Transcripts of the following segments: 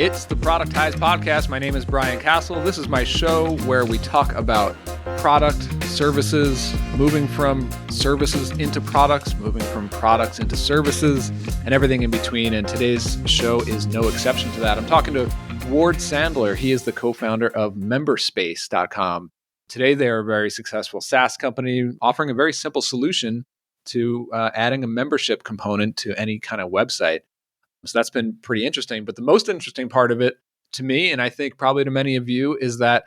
It's the Productized podcast. My name is Brian Castle. This is my show where we talk about product, services, moving from services into products, moving from products into services, and everything in between. And today's show is no exception to that. I'm talking to Ward Sandler. He is the co-founder of Memberspace.com. Today, they're a very successful SaaS company offering a very simple solution to adding a membership component to any kind of website. So that's been pretty interesting. But the most interesting part of it to me, and I think probably to many of you, is that,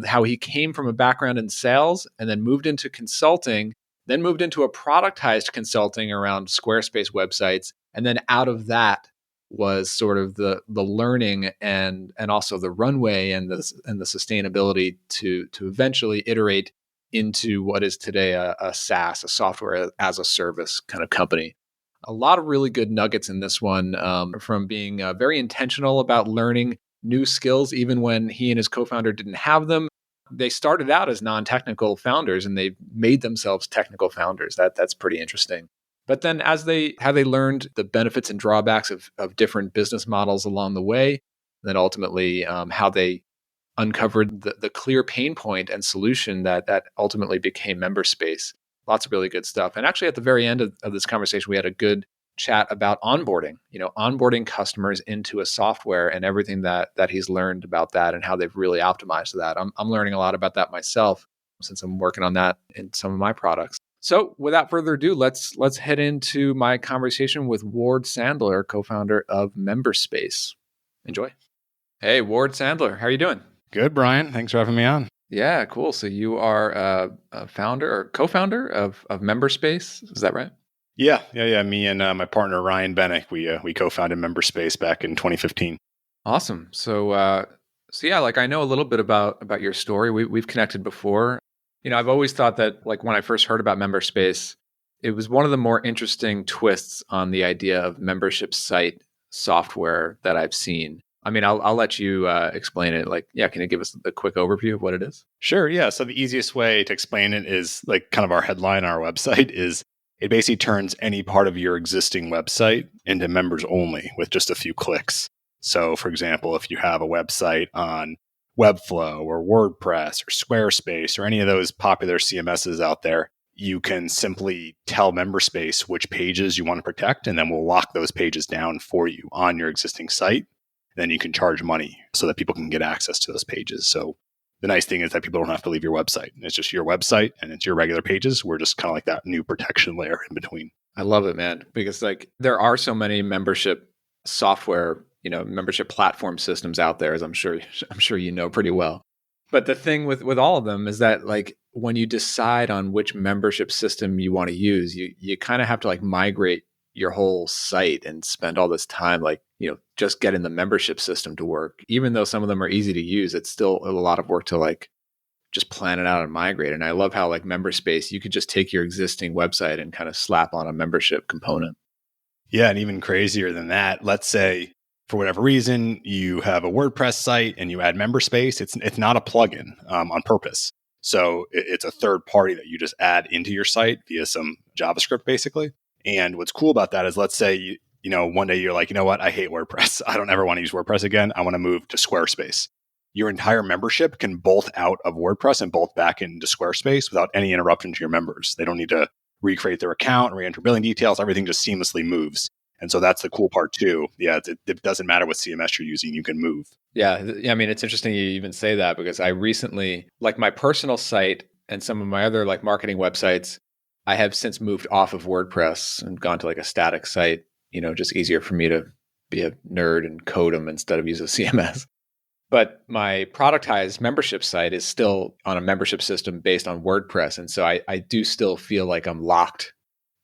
how he came from a background in sales and then moved into consulting, then moved into a productized consulting around Squarespace websites. And then out of that was sort of the learning and also the runway and the sustainability to eventually iterate into what is today a SaaS, a software as a service kind of company. A lot of really good nuggets in this one, from being very intentional about learning new skills, even when he and his co-founder didn't have them. They started out as non-technical founders and they made themselves technical founders. That's pretty interesting. But then how they learned the benefits and drawbacks of different business models along the way, then ultimately how they uncovered the clear pain point and solution that ultimately became Memberspace. Lots of really good stuff. And actually at the very end of this conversation, we had a good chat about onboarding, onboarding customers into a software and everything that he's learned about that and how they've really optimized that. I'm learning a lot about that myself since I'm working on that in some of my products. So without further ado, let's head into my conversation with Ward Sandler, co-founder of Memberspace. Enjoy. Hey, Ward Sandler, how are you doing? Good, Brian. Thanks for having me on. Yeah, cool. So you are a founder or co-founder of Memberspace, is that right? Yeah. Me and my partner Ryan Bennick, we co-founded Memberspace back in 2015. Awesome. So yeah, like I know a little bit about your story. We've connected before. I've always thought that, like, when I first heard about Memberspace, it was one of the more interesting twists on the idea of membership site software that I've seen. I mean, I'll let you explain it. Can you give us a quick overview of what it is? Sure. Yeah. So the easiest way to explain it is like kind of our headline on our website is it basically turns any part of your existing website into members only with just a few clicks. So for example, if you have a website on Webflow or WordPress or Squarespace or any of those popular CMSs out there, you can simply tell Memberspace which pages you want to protect, and then we'll lock those pages down for you on your existing site. Then you can charge money so that people can get access to those pages. So the nice thing is that people don't have to leave your website. It's just your website and it's your regular pages. We're just kind of like that new protection layer in between. I love it, man, because there are so many membership software, membership platform systems out there, as I'm sure you know pretty well. But the thing with all of them is that, like, when you decide on which membership system you want to use, you kind of have to migrate your whole site and spend all this time just getting the membership system to work. Even though some of them are easy to use, it's still a lot of work to just plan it out and migrate. And I love how Memberspace, you could just take your existing website and kind of slap on a membership component. Yeah, and even crazier than that, let's say for whatever reason you have a WordPress site and you add Memberspace, it's not a plugin on purpose. So it's a third party that you just add into your site via some JavaScript basically. And what's cool about that is, let's say, one day you're like, you know what? I hate WordPress. I don't ever want to use WordPress again. I want to move to Squarespace. Your entire membership can bolt out of WordPress and bolt back into Squarespace without any interruption to your members. They don't need to recreate their account, re-enter billing details. Everything just seamlessly moves. And so that's the cool part too. Yeah, it doesn't matter what CMS you're using. You can move. Yeah. I mean, it's interesting you even say that, because I recently, my personal site and some of my other marketing websites, I have since moved off of WordPress and gone to a static site, just easier for me to be a nerd and code them instead of use a CMS. But my productized membership site is still on a membership system based on WordPress. And so I do still feel like I'm locked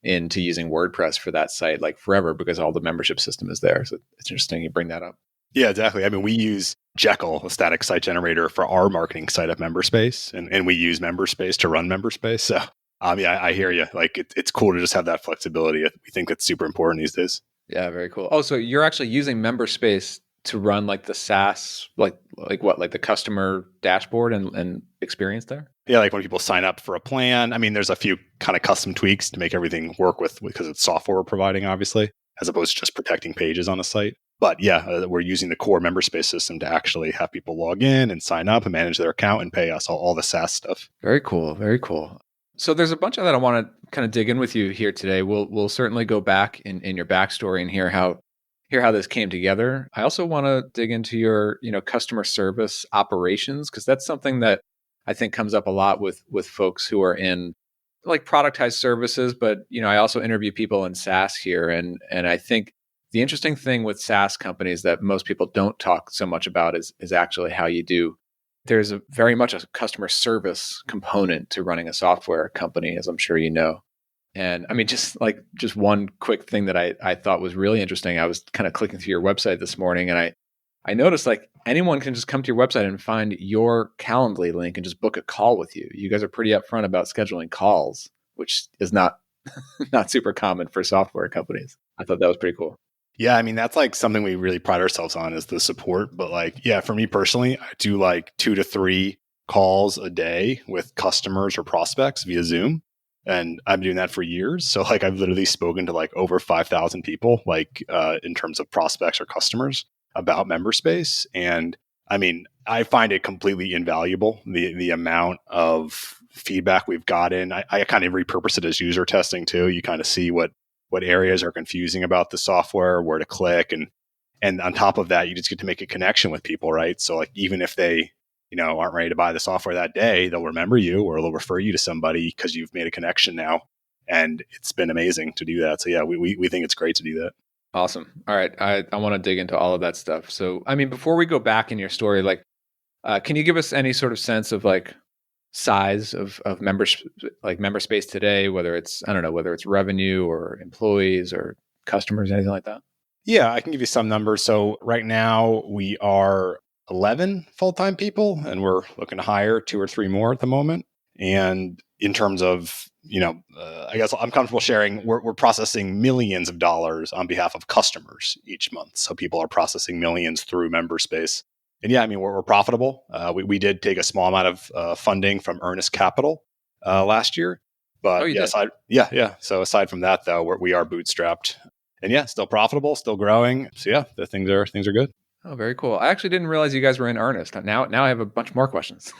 into using WordPress for that site forever, because all the membership system is there. So it's interesting you bring that up. Yeah, exactly. I mean, we use Jekyll, a static site generator, for our marketing site at Memberspace, and we use Memberspace to run Memberspace. So I hear you. It's cool to just have that flexibility. We think that's super important these days. Yeah, very cool. Oh, so you're actually using Memberspace to run the SaaS, the customer dashboard and experience there? Yeah, when people sign up for a plan. I mean, there's a few kind of custom tweaks to make everything work because it's software we're providing, obviously, as opposed to just protecting pages on a site. But yeah, we're using the core Memberspace system to actually have people log in and sign up and manage their account and pay us all the SaaS stuff. Very cool. Very cool. So there's a bunch of that I want to kind of dig in with you here today. We'll certainly go back in your backstory and hear how this came together. I also want to dig into your, customer service operations, because that's something that I think comes up a lot with folks who are in like productized services, but I also interview people in SaaS here, and I think the interesting thing with SaaS companies that most people don't talk so much about is actually how you do. There's very much a customer service component to running a software company, as I'm sure you know. And I mean, just one quick thing that I thought was really interesting. I was kind of clicking through your website this morning, and I noticed like anyone can just come to your website and find your Calendly link and just book a call with you. You guys are pretty upfront about scheduling calls, which is not not super common for software companies. I thought that was pretty cool. Yeah, I mean, that's like something we really pride ourselves on is the support. But like, yeah, for me personally, I do like 2 to 3 calls a day with customers or prospects via Zoom. And I've been doing that for years. So like I've literally spoken to like over 5,000 people, like in terms of prospects or customers about Memberspace. And I mean, I find it completely invaluable, the amount of feedback we've gotten. I kind of repurpose it as user testing too. You kind of see what areas are confusing about the software, where to click. And on top of that, you just get to make a connection with people, right? So like even if they, aren't ready to buy the software that day, they'll remember you or they'll refer you to somebody because you've made a connection now. And it's been amazing to do that. So yeah, we think it's great to do that. Awesome. All right. I want to dig into all of that stuff. So, I mean, before we go back in your story, like, can you give us any sort of sense of like size of members, like Memberspace today, whether it's revenue or employees or customers, anything like that? Yeah, I can give you some numbers. So right now we are 11 full-time people, and we're looking to hire 2 or 3 more at the moment. And in terms of, I guess I'm comfortable sharing, we're processing millions of dollars on behalf of customers each month. So people are processing millions through Memberspace. And yeah, I mean, we're profitable. We did take a small amount of funding from Earnest Capital last year. But so aside from that, though, we are bootstrapped. And yeah, still profitable, still growing. So yeah, the things are good. Oh, very cool. I actually didn't realize you guys were in earnest. Now I have a bunch more questions.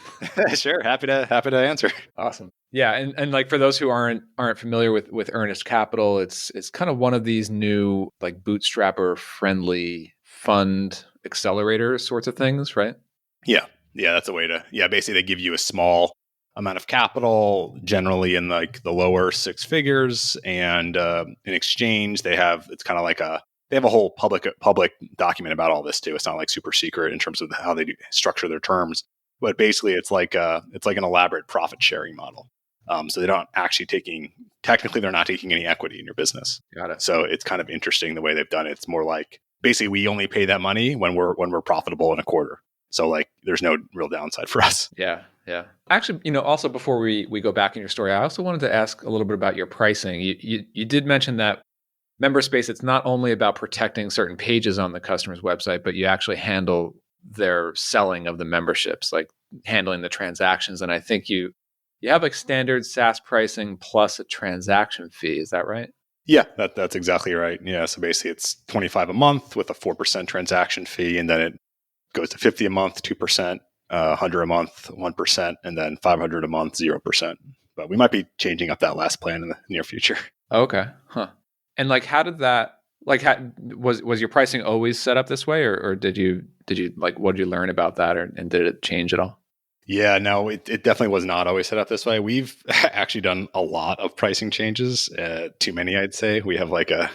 Sure, happy to answer. Awesome. Yeah, and like for those who aren't familiar with Earnest Capital, it's kind of one of these new like bootstrapper friendly fund accelerators sorts of things, right? Yeah, that's a way to. Yeah, basically they give you a small amount of capital, generally in like the lower 6 figures, and in exchange they have a whole public document about all this too. It's not like super secret in terms of how they structure their terms, but basically it's like an elaborate profit sharing model. So they're not taking any equity in your business. Got it. So it's kind of interesting the way they've done it. It's more like basically we only pay that money when we're profitable in a quarter. So like there's no real downside for us. Yeah. Actually, also before we go back in your story, I also wanted to ask a little bit about your pricing. You did mention that Memberspace, it's not only about protecting certain pages on the customer's website, but you actually handle their selling of the memberships, like handling the transactions. And I think you have like standard SaaS pricing plus a transaction fee. Is that right? Yeah, that's exactly right. Yeah, so basically it's $25 a month with a 4% transaction fee, and then it goes to $50 a month, 2%, $100 a month, 1%, and then $500 a month, 0%. But we might be changing up that last plan in the near future. Okay. Huh. And like, how did that, like, was your pricing always set up this way, or did you like, what did you learn about that, and did it change at all? Yeah, no, it definitely was not always set up this way. We've actually done a lot of pricing changes, too many, I'd say. We have like a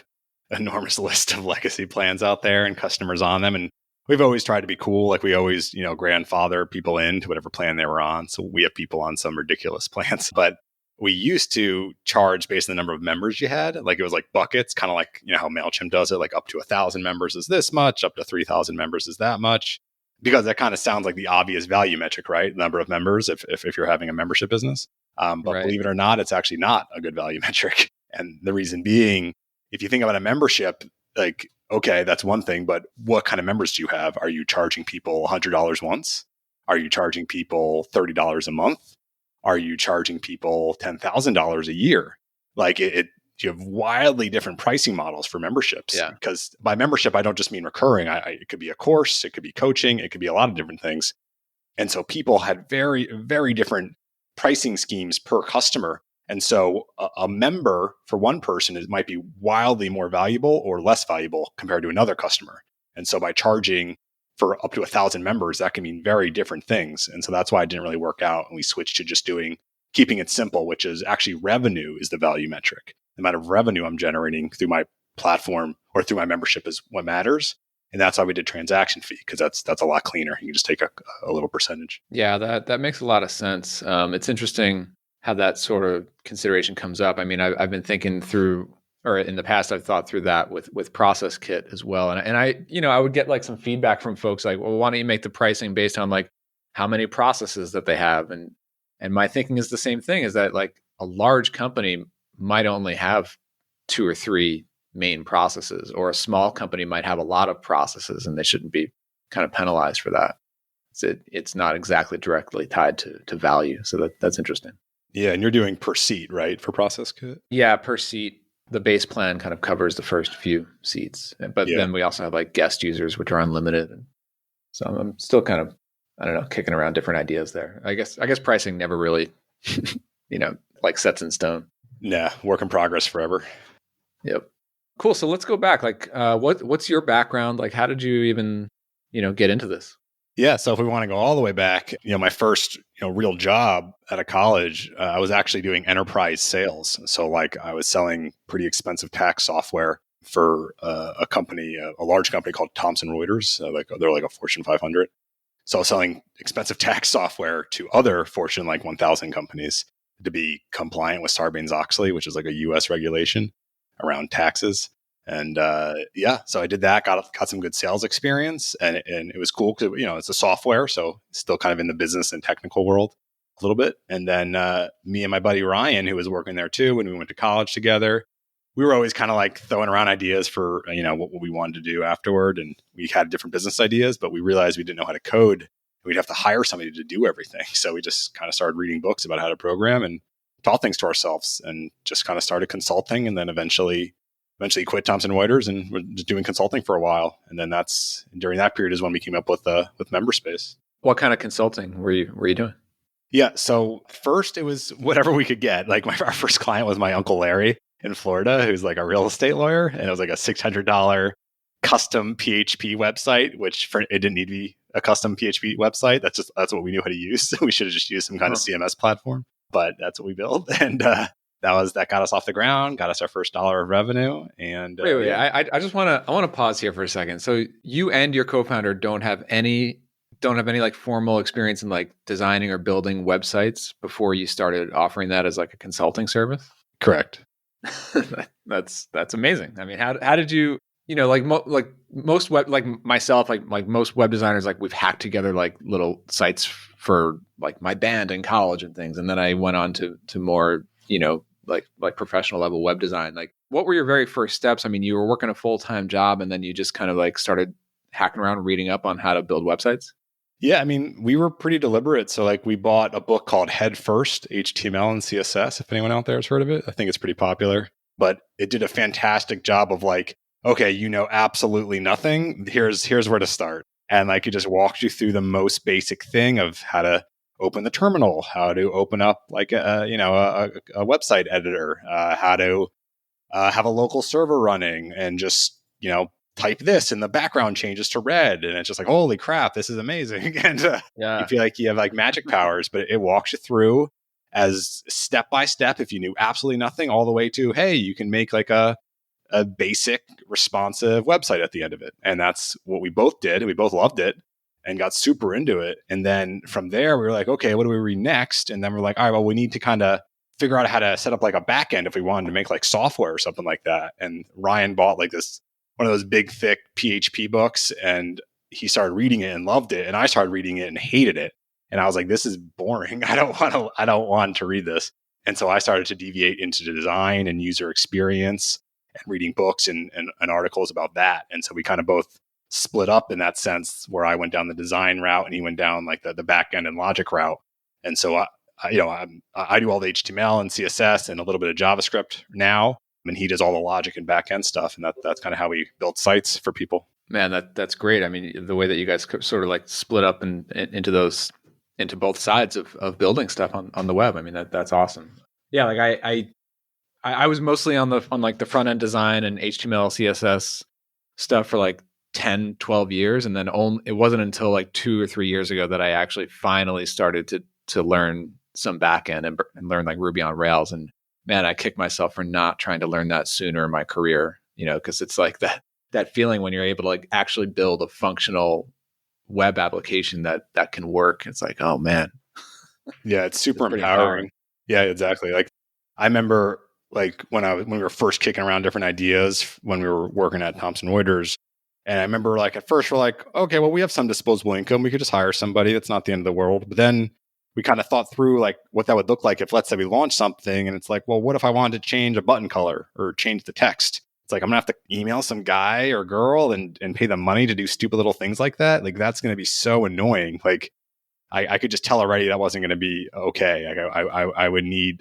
enormous list of legacy plans out there and customers on them. And we've always tried to be cool. Like we always, grandfather people into whatever plan they were on. So we have people on some ridiculous plans, but we used to charge based on the number of members you had. Like it was like buckets, kind of like, how MailChimp does it, like up to 1,000 members is this much, up to 3,000 members is that much. Because that kind of sounds like the obvious value metric, right? Number of members, if you're having a membership business. But Right. Believe it or not, it's actually not a good value metric. And the reason being, if you think about a membership, like, okay, that's one thing, but what kind of members do you have? Are you charging people $100 once? Are you charging people $30 a month? Are you charging people $10,000 a year? Like you have wildly different pricing models for memberships. Yeah. Because by membership, I don't just mean recurring. It could be a course, it could be coaching, it could be a lot of different things. And so people had very, very different pricing schemes per customer. And so a member for one person might be wildly more valuable or less valuable compared to another customer. And so by charging for up to 1,000 members, that can mean very different things. And so that's why it didn't really work out. And we switched to just keeping it simple, which is actually revenue is the value metric. The amount of revenue I'm generating through my platform or through my membership is what matters. And that's why we did transaction fee, because that's a lot cleaner. You can just take a little percentage. Yeah, that makes a lot of sense. It's interesting how that sort of consideration comes up. I mean, I've been thinking through, or in the past, I've thought through that with ProcessKit as well. And I would get like some feedback from folks like, well, why don't you make the pricing based on like how many processes that they have? And my thinking is the same thing, is that like a large company might only have 2 or 3 main processes, or a small company might have a lot of processes, and they shouldn't be kind of penalized for that. It's not exactly directly tied to value. So that's interesting. Yeah. And you're doing per seat, right, for ProcessKit? Yeah, per seat. The base plan kind of covers the first few seats, but then we also have like guest users, which are unlimited. And so I'm still kind of, I don't know, kicking around different ideas there. I guess pricing never really, like sets in stone. Nah, work in progress forever. Yep. Cool. So let's go back. Like, what's your background? Like, how did you even, get into this? Yeah. So if we want to go all the way back, my first, real job out of college, I was actually doing enterprise sales. So like I was selling pretty expensive tax software for a company, a large company called Thomson Reuters. They're like a Fortune 500. So I was selling expensive tax software to other Fortune like 1,000 companies to be compliant with Sarbanes-Oxley, which is like a US regulation around taxes. And so I did that, got some good sales experience, and it was cool because it's a software, so still kind of in the business and technical world a little bit. And then me and my buddy Ryan, who was working there too, when we went to college together, we were always kind of like throwing around ideas for what we wanted to do afterward, and we had different business ideas, but we realized we didn't know how to code. We'd have to hire somebody to do everything, so we just kind of started reading books about how to program and taught things to ourselves, and just kind of started consulting, and then eventually quit Thomson Reuters and was just doing consulting for a while. And then during that period is when we came up with Memberspace. What kind of consulting were you doing? Yeah. So first it was whatever we could get. Like our first client was my Uncle Larry in Florida, who's like a real estate lawyer. And it was like a $600 custom PHP website, which it didn't need to be a custom PHP website. That's what we knew how to use. We should have just used some kind of CMS platform, but that's what we built. And, that got us off the ground, got us our first $1 of revenue. And wait. I just want to pause here for a second. So you and your co-founder don't have any like formal experience in like designing or building websites before you started offering that as like a consulting service? Correct. That's amazing. I mean, how did you, most web, like myself, like most web designers, like we've hacked together like little sites for like my band in college and things. And then I went on to more, like professional level web design. Like, what were your very first steps? I mean, you were working a full-time job and then you just kind of like started hacking around, reading up on how to build websites. Yeah. I mean, we were pretty deliberate. So like we bought a book called Head First, HTML and CSS. If anyone out there has heard of it, I think it's pretty popular, but it did a fantastic job of like, okay, absolutely nothing. Here's where to start. And like, it just walked you through the most basic thing of how to open the terminal, how to open up like a website editor, how to have a local server running, and just type this and the background changes to red, and it's just like, holy crap, this is amazing. And you feel like you have like magic powers, but it walks you through as step by step, if you knew absolutely nothing, all the way to, hey, you can make like a basic responsive website at the end of it. And that's what we both did. We both loved it and got super into it. And then from there, we were like, okay, what do we read next? And then we're like, all right, well, we need to kind of figure out how to set up like a back end if we wanted to make like software or something like that. And Ryan bought like one of those big, thick PHP books, and he started reading it and loved it. And I started reading it and hated it. And I was like, this is boring. I don't want to read this. And so I started to deviate into design and user experience and reading books and articles about that. And so we kind of both split up in that sense, where I went down the design route and he went down like the back end and logic route. And so I do all the HTML and CSS and a little bit of JavaScript now. and he does all the logic and back end stuff. And that's kind of how we build sites for people. Man, that's great. I mean, the way that you guys sort of like split up into both sides of building stuff on the web. I mean, that's awesome. Yeah, like I was mostly on like the front end design and HTML, CSS stuff for like 10, 12 years. And then it wasn't until like 2 or 3 years ago that I actually finally started to learn some back end and learn like Ruby on Rails. And man, I kicked myself for not trying to learn that sooner in my career, because it's like that feeling when you're able to like actually build a functional web application that can work. It's like, oh man. Yeah, it's super empowering. Yeah, exactly. Like I remember like when we were first kicking around different ideas when we were working at Thomson Reuters. And I remember like at first we're like, okay, well, we have some disposable income. We could just hire somebody. That's not the end of the world. But then we kind of thought through like what that would look like if, let's say, we launched something and it's like, well, what if I wanted to change a button color or change the text? It's like, I'm going to have to email some guy or girl and pay them money to do stupid little things like that. Like that's going to be so annoying. Like I could just tell already that wasn't going to be okay. Like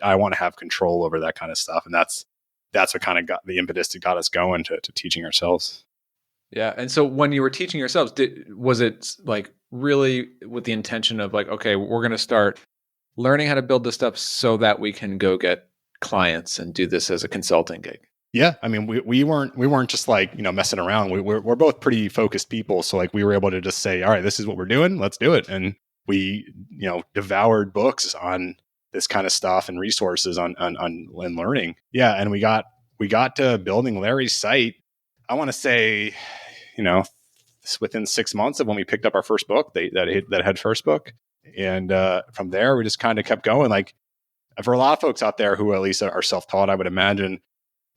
I want to have control over that kind of stuff. And that's what kind of got the impetus that got us going to teaching ourselves. Yeah. And so when you were teaching yourselves, was it like really with the intention of like, okay, we're going to start learning how to build this stuff so that we can go get clients and do this as a consulting gig? Yeah. I mean, we weren't just like, messing around. We're both pretty focused people. So like we were able to just say, all right, this is what we're doing. Let's do it. And we, devoured books on this kind of stuff and resources on learning. Yeah. And we got to building Larry's site. I want to say, within 6 months of when we picked up our first book, that had first book. And from there, we just kind of kept going. Like for a lot of folks out there who at least are self-taught, I would imagine,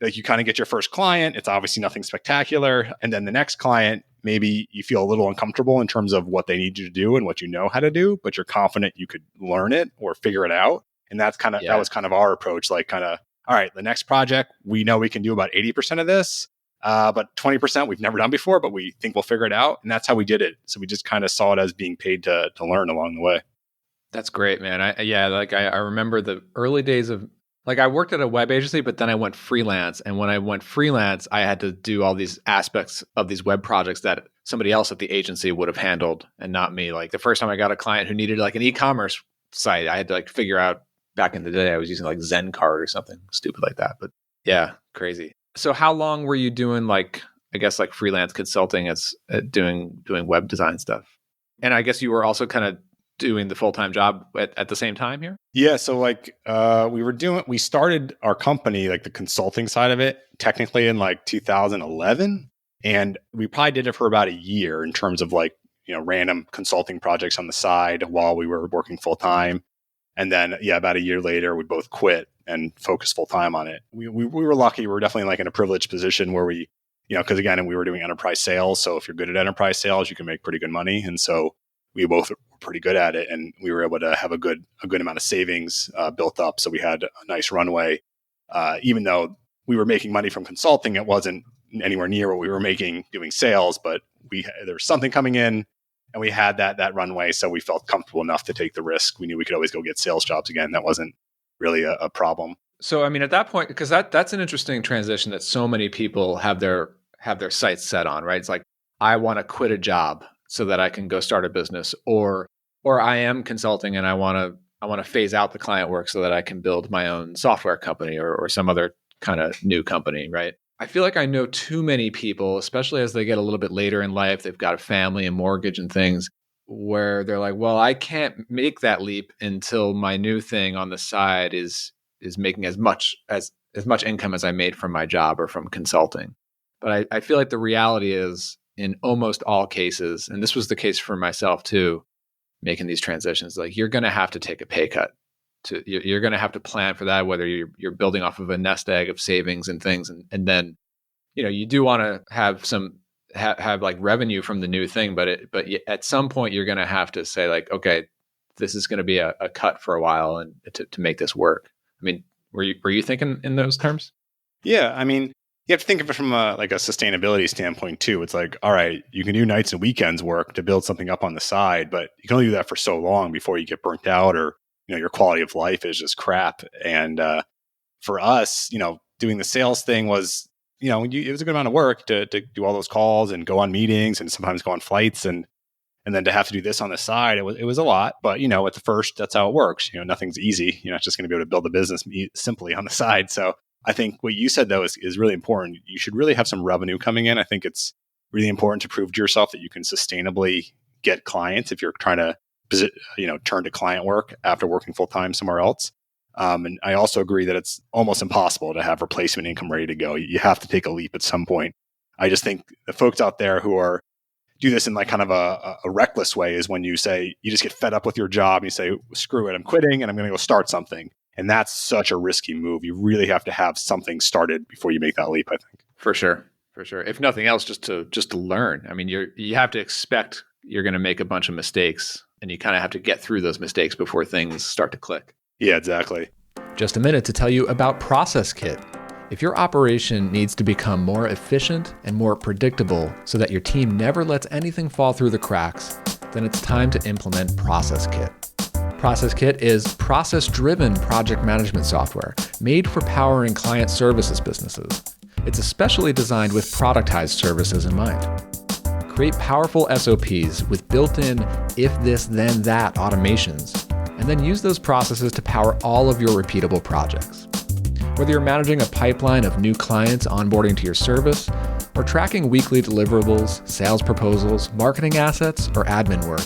like you kind of get your first client. It's obviously nothing spectacular. And then the next client, maybe you feel a little uncomfortable in terms of what they need you to do and what you know how to do, but you're confident you could learn it or figure it out. And that was kind of our approach. Like kind of, all right, the next project, we know we can do about 80% of this. But 20% we've never done before, but we think we'll figure it out. And that's how we did it. So we just kind of saw it as being paid to learn along the way. That's great, man. I remember the early days of, like I worked at a web agency, but then I went freelance. And when I went freelance, I had to do all these aspects of these web projects that somebody else at the agency would have handled and not me. Like the first time I got a client who needed like an e-commerce site, I had to like figure out, back in the day, I was using like ZenCard or something stupid like that. But yeah, crazy. So how long were you doing like freelance consulting as doing web design stuff? And I guess you were also kind of doing the full-time job at the same time here? Yeah. So like we started our company, like the consulting side of it, technically in like 2011. And we probably did it for about a year in terms of like, random consulting projects on the side while we were working full-time. And then, about a year later, we both quit and focused full time on it. We were lucky. We were definitely like in a privileged position where we, because again, we were doing enterprise sales. So if you're good at enterprise sales, you can make pretty good money. And so we both were pretty good at it, and we were able to have a good amount of savings built up. So we had a nice runway. Even though we were making money from consulting, it wasn't anywhere near what we were making doing sales. But there was something coming in. And we had that runway, so we felt comfortable enough to take the risk. We knew we could always go get sales jobs again. That wasn't really a problem. So, I mean, at that point, because that's an interesting transition that so many people have their sights set on, right? It's like, I want to quit a job so that I can go start a business, or I am consulting and I want to phase out the client work so that I can build my own software company or some other kind of new company, right? I feel like I know too many people, especially as they get a little bit later in life, they've got a family and mortgage and things, where they're like, well, I can't make that leap until my new thing on the side is making as much income as I made from my job or from consulting. But I feel like the reality is, in almost all cases, and this was the case for myself too, making these transitions, like you're going to have to take a pay cut. You're going to have to plan for that, whether you're building off of a nest egg of savings and things. And then, you do want to have have like revenue from the new thing, but at some point you're going to have to say like, okay, this is going to be a cut for a while and to make this work. I mean, were you thinking in those terms? Yeah. I mean, you have to think of it from a sustainability standpoint too. It's like, all right, you can do nights and weekends work to build something up on the side, but you can only do that for so long before you get burnt out or, your quality of life is just crap. And for us, doing the sales thing was, it was a good amount of work to do all those calls and go on meetings and sometimes go on flights and then to have to do this on the side, it was a lot. But, at the first, that's how it works. Nothing's easy. You're not just going to be able to build a business simply on the side. So I think what you said, though, is really important. You should really have some revenue coming in. I think it's really important to prove to yourself that you can sustainably get clients if you're trying to, turn to client work after working full time somewhere else. And I also agree that it's almost impossible to have replacement income ready to go. You have to take a leap at some point. I just think the folks out there who do this in like kind of a reckless way is when you say, you just get fed up with your job and you say, screw it, I'm quitting and I'm going to go start something. And that's such a risky move. You really have to have something started before you make that leap, I think. For sure. If nothing else, just to learn. I mean, you have to expect you're going to make a bunch of mistakes, and you kind of have to get through those mistakes before things start to click. Yeah, exactly. Just a minute to tell you about ProcessKit. If your operation needs to become more efficient and more predictable so that your team never lets anything fall through the cracks, then it's time to implement ProcessKit. ProcessKit is process-driven project management software made for powering client services businesses. It's especially designed with productized services in mind. Create powerful SOPs with built-in if this then that automations, and then use those processes to power all of your repeatable projects. Whether you're managing a pipeline of new clients onboarding to your service, or tracking weekly deliverables, sales proposals, marketing assets, or admin work,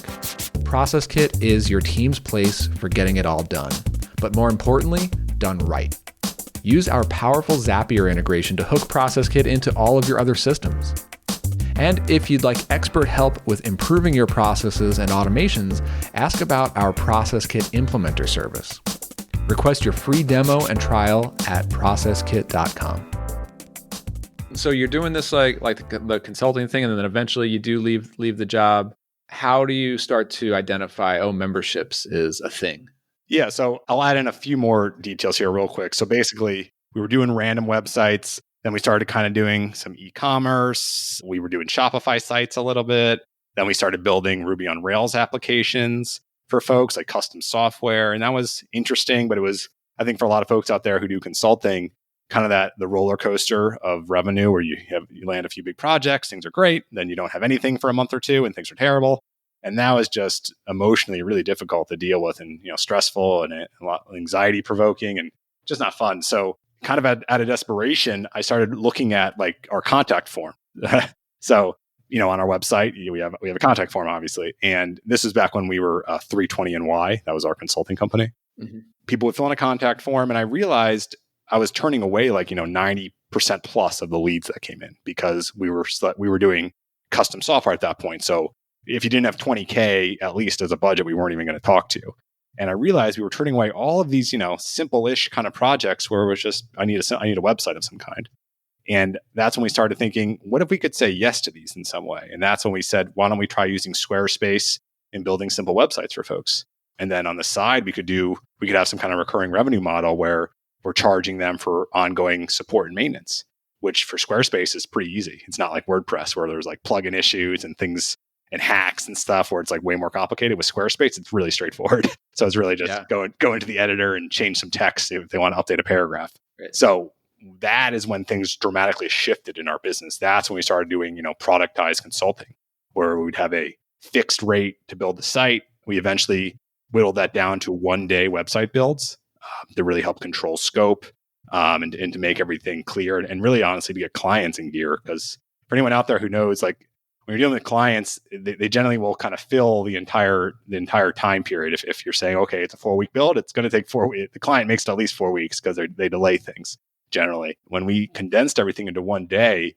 ProcessKit is your team's place for getting it all done. But more importantly, done right. Use our powerful Zapier integration to hook ProcessKit into all of your other systems. And if you'd like expert help with improving your processes and automations, ask about our ProcessKit Implementer service. Request your free demo and trial at processkit.com. So you're doing this like the consulting thing, and then eventually you do leave the job. How do you start to identify, memberships is a thing? Yeah, so I'll add in a few more details here real quick. So basically, we were doing random websites. Then we started kind of doing some e-commerce. We were doing Shopify sites a little bit. Then we started building Ruby on Rails applications for folks, like custom software. And that was interesting, but it was, I think for a lot of folks out there who do consulting, kind of the roller coaster of revenue where you land a few big projects, things are great, then you don't have anything for a month or two and things are terrible. And that was just emotionally really difficult to deal with and, stressful and a lot anxiety provoking and just not fun. So kind of out of desperation, I started looking at like our contact form. So, on our website, we have a contact form, obviously. And this is back when we were 320NY. That was our consulting company. Mm-hmm. People would fill in a contact form. And I realized I was turning away 90% plus of the leads that came in because we were doing custom software at that point. So if you didn't have 20K, at least as a budget, we weren't even going to talk to. And I realized we were turning away all of these, simple-ish kind of projects where it was just, I need a website of some kind. And that's when we started thinking, what if we could say yes to these in some way? And that's when we said, why don't we try using Squarespace and building simple websites for folks? And then on the side, we could have some kind of recurring revenue model where we're charging them for ongoing support and maintenance, which for Squarespace is pretty easy. It's not like WordPress where there's like plugin issues and things and hacks and stuff where it's like way more complicated. With Squarespace, it's really straightforward. So it's really just go into the editor and change some text if they want to update a paragraph. Right. So that is when things dramatically shifted in our business. That's when we started doing, productized consulting, where we'd have a fixed rate to build the site. We eventually whittled that down to 1-day website builds to really help control scope and to make everything clear and really honestly to get clients in gear. Because for anyone out there who knows, like when you're dealing with clients, they generally will kind of fill the entire time period. If you're saying, okay, it's a 4-week build, it's going to take 4 weeks. The client makes it at least 4 weeks because they delay things generally. When we condensed everything into 1 day,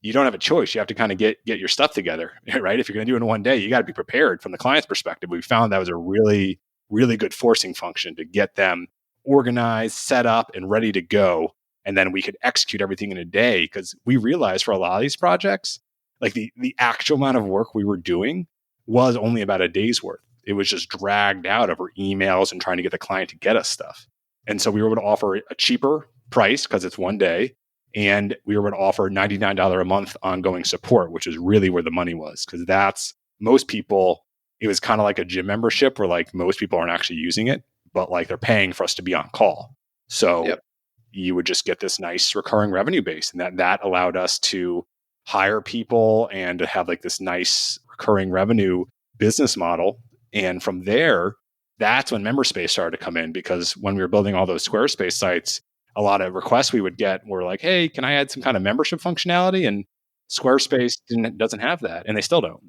you don't have a choice. You have to kind of get your stuff together, right? If you're going to do it in 1 day, you got to be prepared from the client's perspective. We found that was a really, really good forcing function to get them organized, set up, and ready to go. And then we could execute everything in a day because we realized for a lot of these projects, like the actual amount of work we were doing was only about a day's worth. It was just dragged out over emails and trying to get the client to get us stuff. And so we were able to offer a cheaper price because it's 1 day. And we were able to offer $99 a month ongoing support, which is really where the money was. Because that's most people, it was kind of like a gym membership where like most people aren't actually using it, but like they're paying for us to be on call. So you would just get this nice recurring revenue base. And that allowed us to hire people and to have like this nice recurring revenue business model. And from there, that's when Memberspace started to come in, because when we were building all those Squarespace sites, a lot of requests we would get were like, hey, can I add some kind of membership functionality? And Squarespace doesn't have that, and they still don't.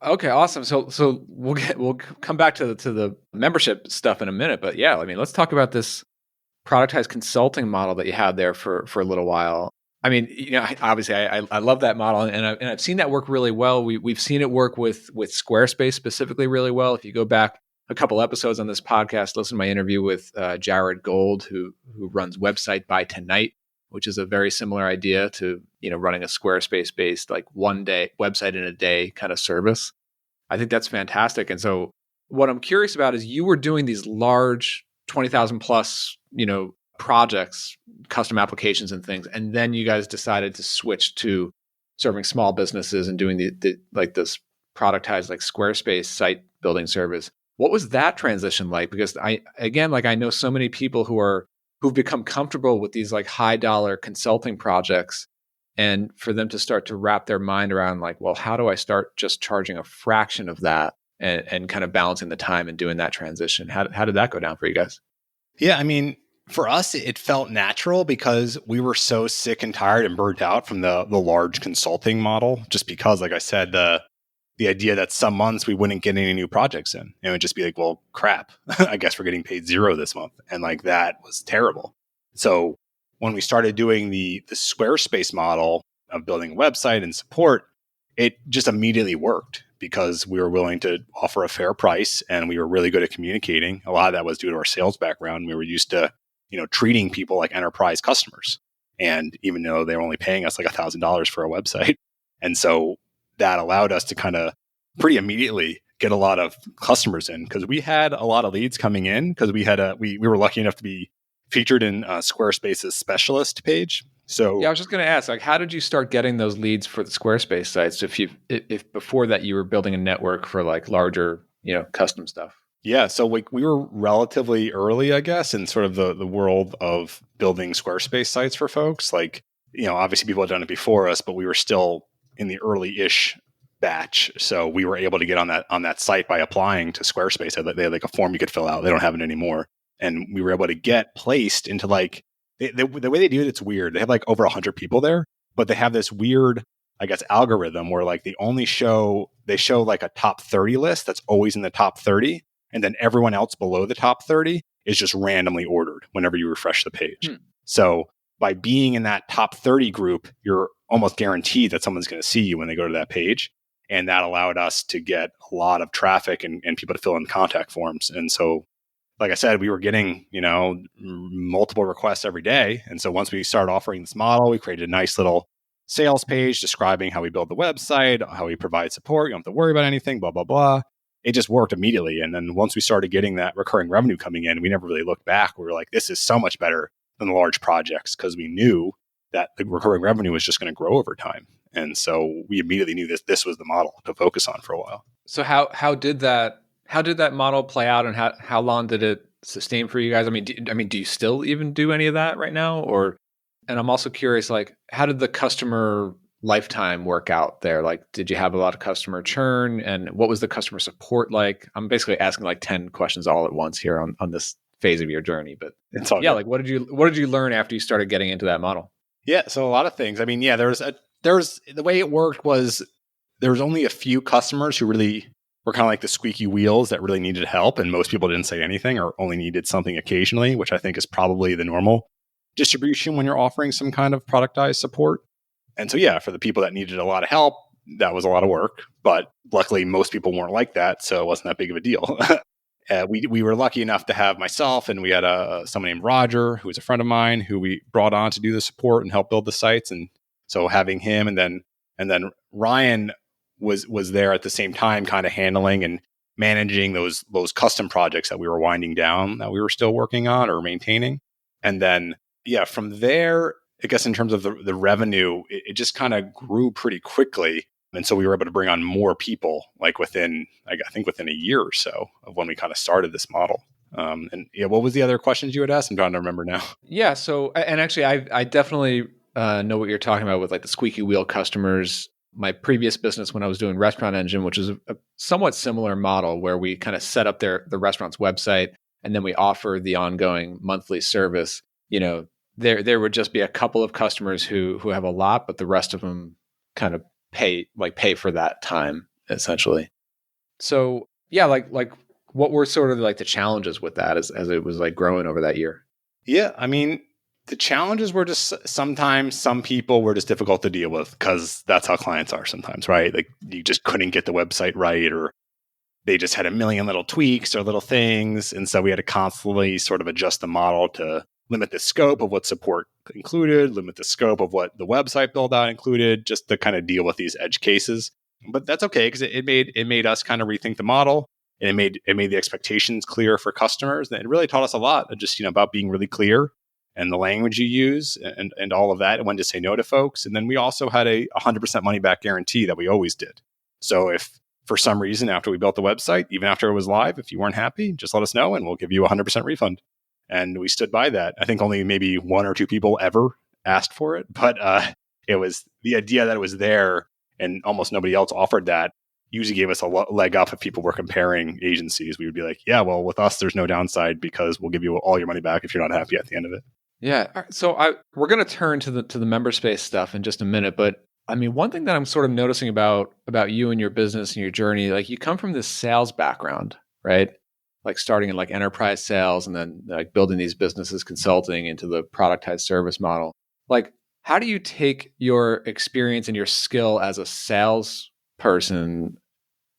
Okay, awesome. So we'll come back to the membership stuff in a minute, but yeah, I mean, let's talk about this productized consulting model that you had there for a little while. I mean, obviously, I love that model, and I've seen that work really well. We've seen it work with Squarespace specifically really well. If you go back a couple episodes on this podcast, listen to my interview with Jared Gold, who runs Website by Tonight, which is a very similar idea to running a Squarespace based like one day website in a day kind of service. I think that's fantastic. And so what I'm curious about is you were doing these large 20,000 plus projects, custom applications and things, and then you guys decided to switch to serving small businesses and doing the like this productized like Squarespace site building service. What was that transition like? Because I know so many people who've become comfortable with these like high dollar consulting projects, and for them to start to wrap their mind around like, well, how do I start just charging a fraction of that and kind of balancing the time and doing that transition? How did that go down for you guys? Yeah, I mean, for us, it felt natural because we were so sick and tired and burnt out from the large consulting model, just because, like I said, the idea that some months we wouldn't get any new projects in. And it would just be like, well, crap, I guess we're getting paid zero this month. And like that was terrible. So when we started doing the Squarespace model of building a website and support, it just immediately worked because we were willing to offer a fair price and we were really good at communicating. A lot of that was due to our sales background. We were used to, treating people like enterprise customers. And even though they were only paying us like $1,000 for a website. And so that allowed us to kind of pretty immediately get a lot of customers in, because we had a lot of leads coming in because we were lucky enough to be featured in Squarespace's specialist page. So yeah, I was just going to ask, like, how did you start getting those leads for the Squarespace sites? If before that you were building a network for like larger, custom stuff. Yeah, so like we were relatively early, I guess, in sort of the world of building Squarespace sites for folks. Like, obviously people had done it before us, but we were still in the early-ish batch. So we were able to get on that site by applying to Squarespace. They had like a form you could fill out. They don't have it anymore. And we were able to get placed into like, the way they do it, it's weird. They have like over 100 people there, but they have this weird, I guess, algorithm where like they show like a top 30 list that's always in the top 30. And then everyone else below the top 30 is just randomly ordered whenever you refresh the page. So by being in that top 30 group, you're almost guaranteed that someone's going to see you when they go to that page. And that allowed us to get a lot of traffic and people to fill in contact forms. And so, like I said, we were getting, multiple requests every day. And so once we started offering this model, we created a nice little sales page describing how we build the website, how we provide support. You don't have to worry about anything, blah, blah, blah. It just worked immediately. And then once we started getting that recurring revenue coming in, we never really looked back. We were like, this is so much better than the large projects, because we knew that the recurring revenue was just going to grow over time. And so we immediately knew this was the model to focus on for a while. So how did that model play out, and how long did it sustain for you guys? I mean, do you still even do any of that right now? And I'm also curious, like, how did the customer lifetime work out there? Like, did you have a lot of customer churn, and what was the customer support like? I'm basically asking like 10 questions all at once here on this phase of your journey, but it's all yeah, good. like what did you learn after you started getting into that model? Yeah, so a lot of things. I mean, yeah, there's the way it worked was there was only a few customers who really were kind of like the squeaky wheels that really needed help, and most people didn't say anything or only needed something occasionally, which I think is probably the normal distribution when you're offering some kind of productized support. And so, yeah, for the people that needed a lot of help, that was a lot of work. But luckily, most people weren't like that, so it wasn't that big of a deal. We were lucky enough to have myself, and we had someone named Roger, who was a friend of mine, who we brought on to do the support and help build the sites. And so having him, and then Ryan was there at the same time, kind of handling and managing those custom projects that we were winding down, that we were still working on or maintaining. And then, yeah, from there, I guess in terms of the revenue, it just kind of grew pretty quickly. And so we were able to bring on more people, like within a year or so of when we kind of started this model. And yeah, what was the other questions you had asked? I'm trying to remember now. Yeah. So, and actually, I definitely know what you're talking about with like the squeaky wheel customers. My previous business, when I was doing Restaurant Engine, which is a somewhat similar model where we kind of set up the restaurant's website and then we offer the ongoing monthly service. There would just be a couple of customers who have a lot, but the rest of them kind of pay for that time essentially. So yeah, like what were sort of like the challenges with that as it was like growing over that year? Yeah, I mean, the challenges were just sometimes some people were just difficult to deal with because that's how clients are sometimes, right? Like you just couldn't get the website right, or they just had a million little tweaks or little things. And so we had to constantly sort of adjust the model to limit the scope of what support included, limit the scope of what the website build out included, just to kind of deal with these edge cases. But that's okay because it made us kind of rethink the model, and it made the expectations clear for customers. And it really taught us a lot of just about being really clear and the language you use and all of that, and when to say no to folks. And then we also had a 100% money back guarantee that we always did. So if for some reason after we built the website, even after it was live, if you weren't happy, just let us know and we'll give you a 100% refund. And we stood by that. I think only maybe one or two people ever asked for it, but it was the idea that it was there and almost nobody else offered that usually gave us a leg up if people were comparing agencies. We would be like, yeah, well, with us, there's no downside because we'll give you all your money back if you're not happy at the end of it. Yeah. So we're going to turn to the Memberspace stuff in just a minute, but I mean, one thing that I'm sort of noticing about you and your business and your journey, like you come from this sales background, right? Like starting in like enterprise sales and then like building these businesses, consulting into the productized service model. Like, how do you take your experience and your skill as a salesperson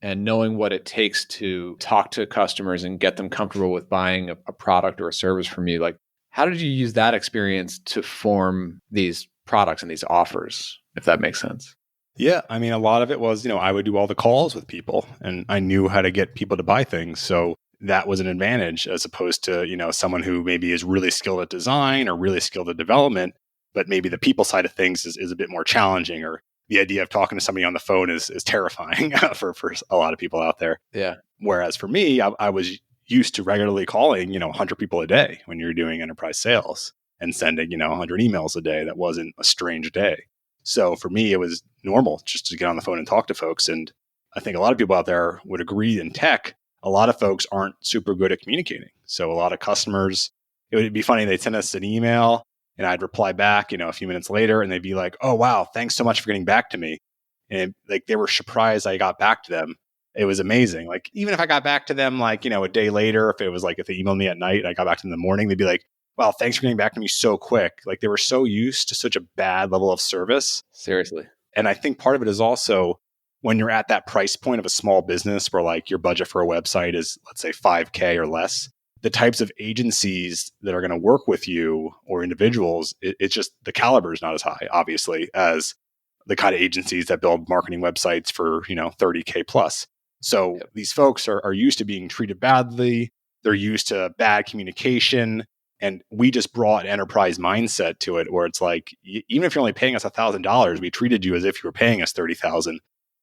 and knowing what it takes to talk to customers and get them comfortable with buying a product or a service from you? Like, how did you use that experience to form these products and these offers, if that makes sense? Yeah. I mean, a lot of it was, I would do all the calls with people and I knew how to get people to buy things. So that was an advantage as opposed to, someone who maybe is really skilled at design or really skilled at development, but maybe the people side of things is a bit more challenging, or the idea of talking to somebody on the phone is terrifying for a lot of people out there. Yeah. Whereas for me, I was used to regularly calling, 100 people a day when you're doing enterprise sales and sending, 100 emails a day. That wasn't a strange day. So for me, it was normal just to get on the phone and talk to folks. And I think a lot of people out there would agree in tech, a lot of folks aren't super good at communicating. So a lot of customers, it would be funny, they'd send us an email and I'd reply back, a few minutes later, and they'd be like, "Oh, wow, thanks so much for getting back to me." And like they were surprised I got back to them. It was amazing. Like even if I got back to them like, a day later, if it was like if they emailed me at night and I got back to them in the morning, they'd be like, "Wow, thanks for getting back to me so quick." Like they were so used to such a bad level of service. Seriously. And I think part of it is also when you're at that price point of a small business where like your budget for a website is, let's say, $5,000 or less, the types of agencies that are going to work with you or individuals, it's just the caliber is not as high, obviously, as the kind of agencies that build marketing websites for, $30,000 plus. So these folks are used to being treated badly. They're used to bad communication. And we just brought an enterprise mindset to it where it's like, even if you're only paying us $1,000, we treated you as if you were paying us $30,000.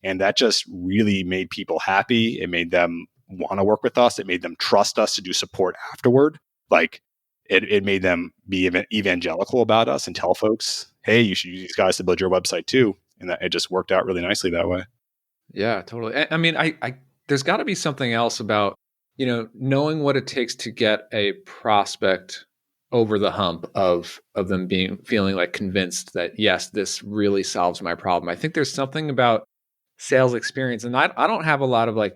And that just really made people happy. It made them want to work with us. It made them trust us to do support afterward. Like it made them be evangelical about us and tell folks, hey, you should use these guys to build your website too. And that it just worked out really nicely that way. Yeah, totally. I mean, I there's got to be something else about, knowing what it takes to get a prospect over the hump of them feeling like convinced that, yes, this really solves my problem. I think there's something about sales experience, and I don't have a lot of like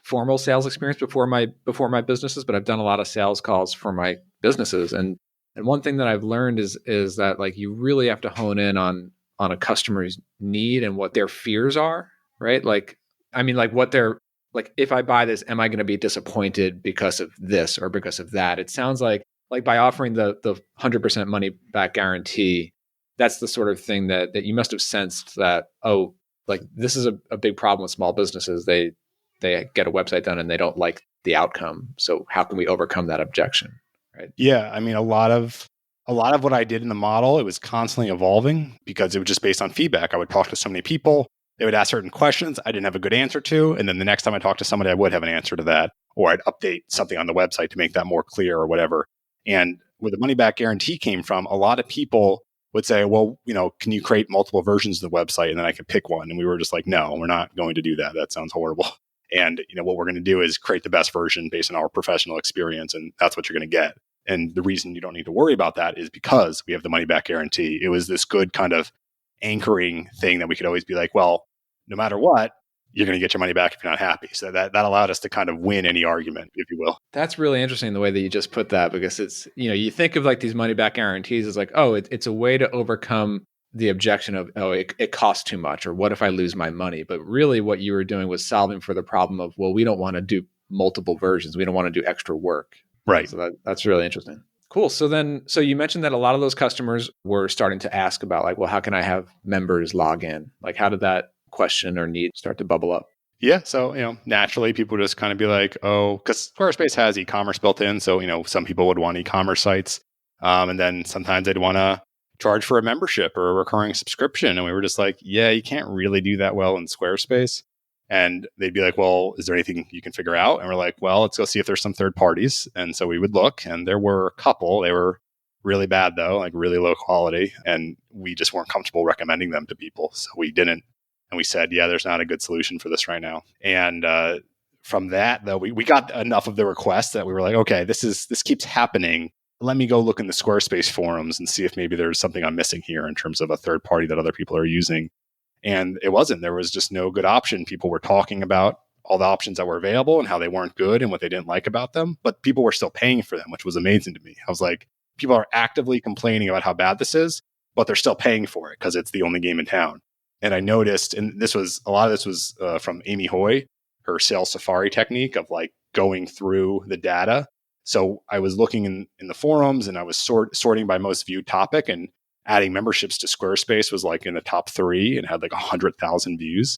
formal sales experience before my businesses, but I've done a lot of sales calls for my businesses, and one thing that I've learned is that like you really have to hone in on a customer's need and what their fears are, right? Like, I mean, like what they're like, if I buy this, am I going to be disappointed because of this or because of that? It sounds like by offering the 100% money back guarantee, that's the sort of thing that you must have sensed that, oh, like this is a big problem with small businesses. They get a website done and they don't like the outcome. So how can we overcome that objection? Right. Yeah. I mean, a lot of what I did in the model, it was constantly evolving because it was just based on feedback. I would talk to so many people. They would ask certain questions I didn't have a good answer to. And then the next time I talked to somebody, I would have an answer to that, or I'd update something on the website to make that more clear or whatever. And where the money back guarantee came from, a lot of people would say, well, can you create multiple versions of the website and then I can pick one? And we were just like, no, we're not going to do that. That sounds horrible. And what we're going to do is create the best version based on our professional experience. And that's what you're going to get. And the reason you don't need to worry about that is because we have the money back guarantee. It was this good kind of anchoring thing that we could always be like, well, no matter what, you're going to get your money back if you're not happy. So that allowed us to kind of win any argument, if you will. That's really interesting the way that you just put that, because it's, you think of like these money back guarantees as like, oh, it's a way to overcome the objection of, oh, it costs too much, or what if I lose my money? But really what you were doing was solving for the problem of, well, we don't want to do multiple versions. We don't want to do extra work. Right. So that's really interesting. Cool. So you mentioned that a lot of those customers were starting to ask about like, well, how can I have members log in? Like, how did that question or need start to bubble up? Yeah. So, naturally people just kind of be like, oh, because Squarespace has e-commerce built in. So, some people would want e-commerce sites. And then sometimes they'd want to charge for a membership or a recurring subscription. And we were just like, yeah, you can't really do that well in Squarespace. And they'd be like, well, is there anything you can figure out? And we're like, well, let's go see if there's some third parties. And so we would look, and there were a couple. They were really bad though, like really low quality. And we just weren't comfortable recommending them to people. So we didn't. And we said, yeah, there's not a good solution for this right now. And from that though, we got enough of the requests that we were like, okay, this keeps happening. Let me go look in the Squarespace forums and see if maybe there's something I'm missing here in terms of a third party that other people are using. And it wasn't. There was just no good option. People were talking about all the options that were available and how they weren't good and what they didn't like about them, but people were still paying for them, which was amazing to me. I was like, people are actively complaining about how bad this is, but they're still paying for it because it's the only game in town. And I noticed, and a lot of this was from Amy Hoy, her sales safari technique of like going through the data. So I was looking in the forums and I was sorting by most viewed topic, and adding memberships to Squarespace was like in the top 3 and had like 100,000 views.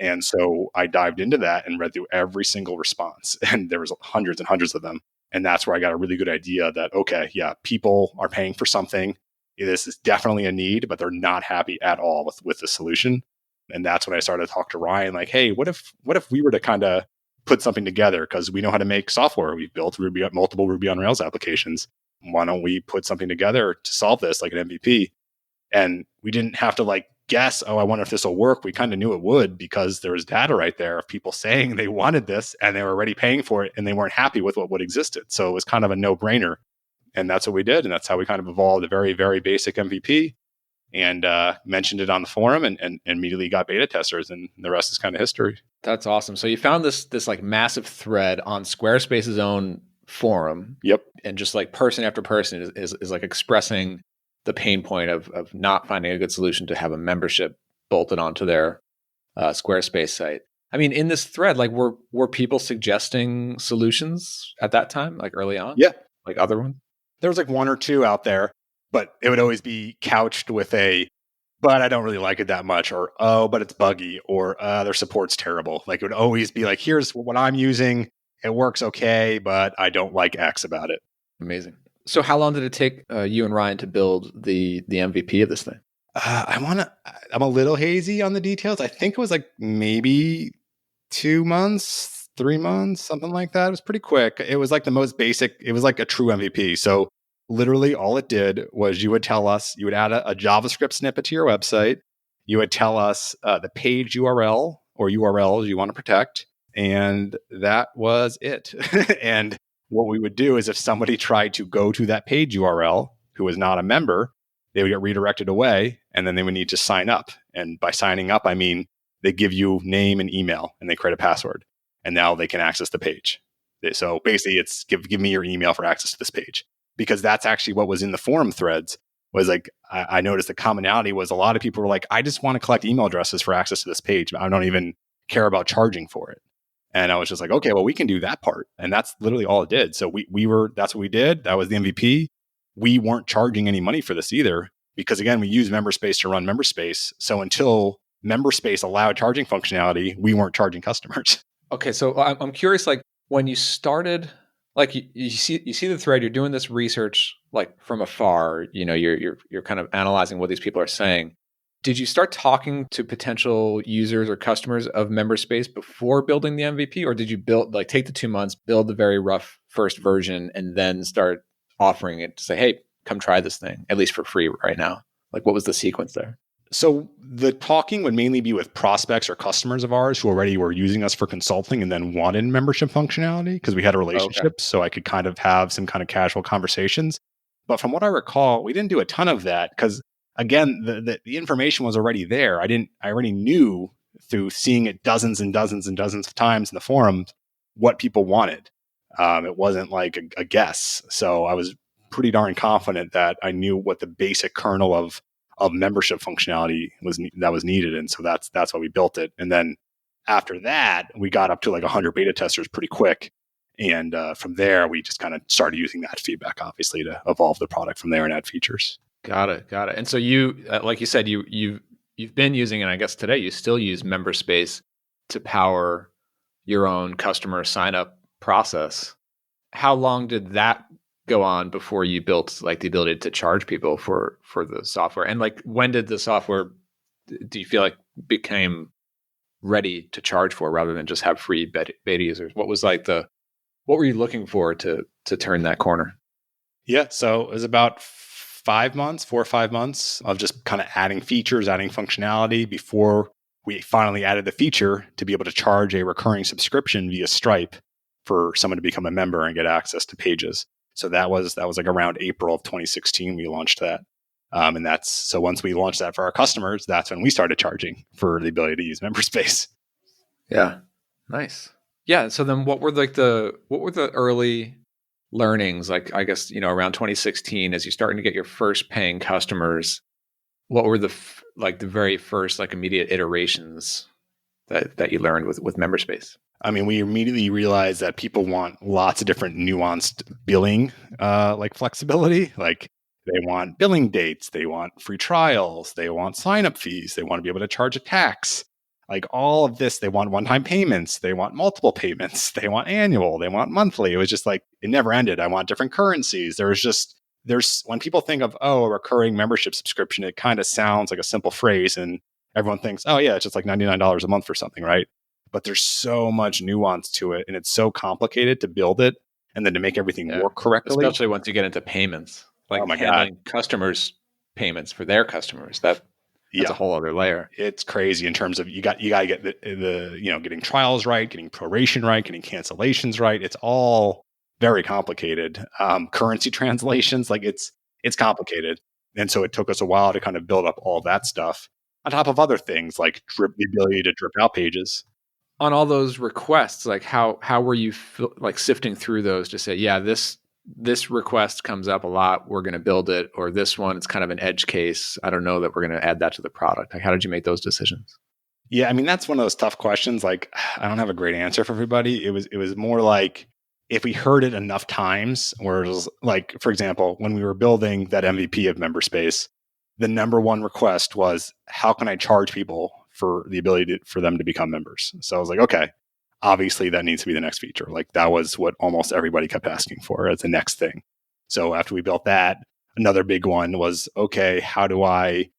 And so I dived into that and read through every single response, and there was hundreds and hundreds of them. And that's where I got a really good idea that, okay, yeah, people are paying for something. This is definitely a need, but they're not happy at all with the solution. And that's when I started to talk to Ryan, like, hey, what if we were to kind of put something together? Because we know how to make software. We've built multiple Ruby on Rails applications. Why don't we put something together to solve this, like an MVP? And we didn't have to like guess, oh, I wonder if this will work. We kind of knew it would, because there was data right there of people saying they wanted this and they were already paying for it and they weren't happy with what existed. So it was kind of a no-brainer. And that's what we did. And that's how we kind of evolved a very, very basic MVP and mentioned it on the forum and immediately got beta testers. And the rest is kind of history. That's awesome. So you found this like massive thread on Squarespace's own forum. Yep. And just like person after person is like expressing the pain point of not finding a good solution to have a membership bolted onto their Squarespace site. I mean, in this thread, like were people suggesting solutions at that time, like early on? Yeah. Like other ones? There was like one or two out there, but it would always be couched with but I don't really like it that much, or, oh, but it's buggy, or their support's terrible. Like it would always be like, here's what I'm using. It works okay, but I don't like X about it. Amazing. So how long did it take you and Ryan to build the MVP of this thing? I'm a little hazy on the details. I think it was like maybe 2 months, 3 months, something like that. It was pretty quick. It was like the most basic. It was like a true MVP. So literally all it did was you would tell us, you would add a JavaScript snippet to your website. You would tell us the page URL or URLs you want to protect. And that was it. And what we would do is if somebody tried to go to that page URL who was not a member, they would get redirected away, and then they would need to sign up. And by signing up, I mean they give you name and email, and they create a password, and now they can access the page. So basically, it's give me your email for access to this page, because that's actually what was in the forum threads. Was like I noticed the commonality was a lot of people were like, I just want to collect email addresses for access to this page. I don't even care about charging for it. And I was just like, okay, well, we can do that part. And that's literally all it did. So that's what we did. That was the MVP. We weren't charging any money for this either, because again, we use Memberspace to run Memberspace. So until Memberspace allowed charging functionality, we weren't charging customers. Okay. So I'm curious, like when you started, like you see the thread, you're doing this research, like from afar, you're kind of analyzing what these people are saying. Did you start talking to potential users or customers of Memberspace before building the MVP, or did you take the 2 months, build the very rough first version, and then start offering it to say, hey, come try this thing, at least for free right now? Like, what was the sequence there? So the talking would mainly be with prospects or customers of ours who already were using us for consulting and then wanted membership functionality because we had a Okay. relationship. So I could kind of have some kind of casual conversations. But from what I recall, we didn't do a ton of that because again, the information was already there. I already knew through seeing it dozens and dozens and dozens of times in the forums what people wanted. It wasn't like a guess. So I was pretty darn confident that I knew what the basic kernel of membership functionality was needed, and so that's why we built it. And then after that, we got up to like 100 beta testers pretty quick, and from there we just kind of started using that feedback, obviously, to evolve the product from there and add features. Got it. And so you, like you said, you've been using, and I guess today you still use Memberspace to power your own customer sign up process. How long did that go on before you built like the ability to charge people for the software? And like, when did the software, do you feel like, became ready to charge for rather than just have free beta users? What were you looking for to turn that corner? Yeah, so it was about 4 or 5 months of just kind of adding features, adding functionality before we finally added the feature to be able to charge a recurring subscription via Stripe for someone to become a member and get access to pages. So that was like around April of 2016 we launched that. And that's so once we launched that for our customers, that's when we started charging for the ability to use Memberspace. Yeah. Nice. Yeah. So then what were the early learnings? Like, I guess, around 2016, as you're starting to get your first paying customers, what were the very first like immediate iterations that you learned with Memberspace? I mean, we immediately realized that people want lots of different nuanced billing, like flexibility. Like they want billing dates, they want free trials, they want sign-up fees, they want to be able to charge a tax. Like all of this, they want one-time payments, they want multiple payments, they want annual, they want monthly. It was just like, it never ended. I want different currencies. There's when people think of, a recurring membership subscription, it kind of sounds like a simple phrase and everyone thinks, oh yeah, it's just like $99 a month for something, right? But there's so much nuance to it and it's so complicated to build it and then to make everything work correctly. Especially once you get into payments, like Oh my handling customers' payments for their customers. That's a whole other layer. It's crazy in terms of you got to get the getting trials right, getting proration right, getting cancellations right. It's all very complicated. Currency translations, like it's complicated. And so it took us a while to kind of build up all that stuff on top of other things like the ability to drip out pages. On all those requests, like how were you sifting through those to say, yeah, this request comes up a lot, we're going to build it, or this one, it's kind of an edge case, I don't know that we're going to add that to the product? Like, how did you make those decisions? Yeah, I mean, that's one of those tough questions. Like, I don't have a great answer for everybody. It was more like if we heard it enough times, where it was like, for example, when we were building that MVP of Memberspace, the number one request was, how can I charge people for the ability for them to become members? So I was like, okay, obviously that needs to be the next feature. Like that was what almost everybody kept asking for as the next thing. So after we built that, another big one was, okay, how do I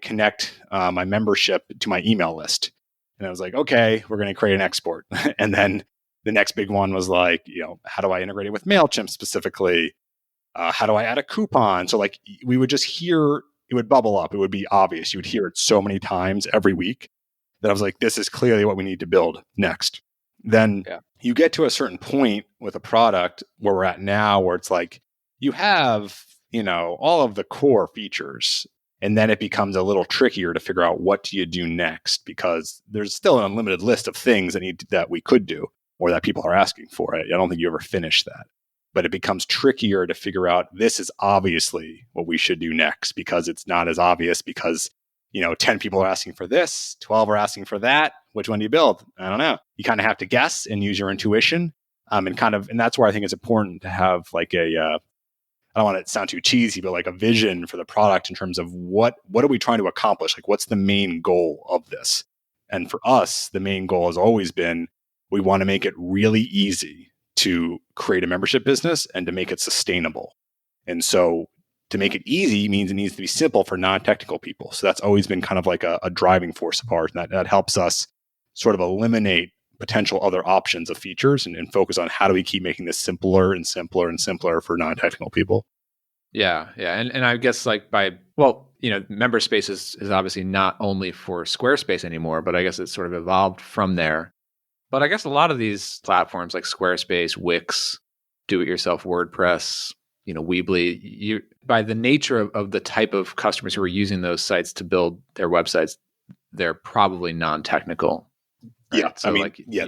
connect my membership to my email list? And I was like, okay, we're going to create an export. And then the next big one was like, how do I integrate it with MailChimp specifically? How do I add a coupon? So like we would just hear, it would bubble up. It would be obvious. You would hear it so many times every week that I was like, this is clearly what we need to build next. Then you get to a certain point with a product where we're at now, where it's like you have, all of the core features. And then it becomes a little trickier to figure out what do you do next, because there's still an unlimited list of things that we could do or that people are asking for. I don't think you ever finish that. But it becomes trickier to figure out, this is obviously what we should do next, because it's not as obvious because, 10 people are asking for this, 12 are asking for that. Which one do you build? I don't know. You kind of have to guess and use your intuition. And that's where I think it's important to have like I don't want it to sound too cheesy, but like a vision for the product in terms of what are we trying to accomplish? Like what's the main goal of this? And for us, the main goal has always been, we want to make it really easy to create a membership business and to make it sustainable. And so to make it easy means it needs to be simple for non-technical people. So that's always been kind of like a driving force of ours. And that helps us sort of eliminate potential other options of features and focus on how do we keep making this simpler and simpler and simpler for non-technical people. Yeah. And I guess Memberspace is obviously not only for Squarespace anymore, but I guess it's sort of evolved from there. But I guess a lot of these platforms like Squarespace, Wix, do-it-yourself WordPress, Weebly, by the nature of the type of customers who are using those sites to build their websites, they're probably non-technical. Right? Yeah. So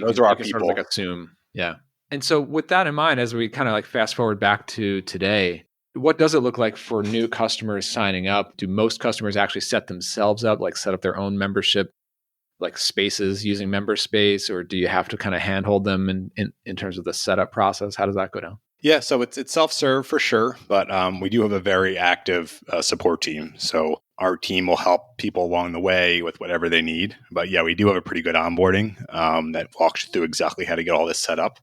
those are our people. Sort of like assume. Yeah. And so with that in mind, as we kind of like fast forward back to today, what does it look like for new customers signing up? Do most customers actually set themselves up, like set up their own membership, like spaces using Memberspace, or do you have to kind of handhold them in terms of the setup process? How does that go down? Yeah, so it's self-serve for sure, but we do have a very active support team. So our team will help people along the way with whatever they need. But yeah, we do have a pretty good onboarding that walks you through exactly how to get all this set up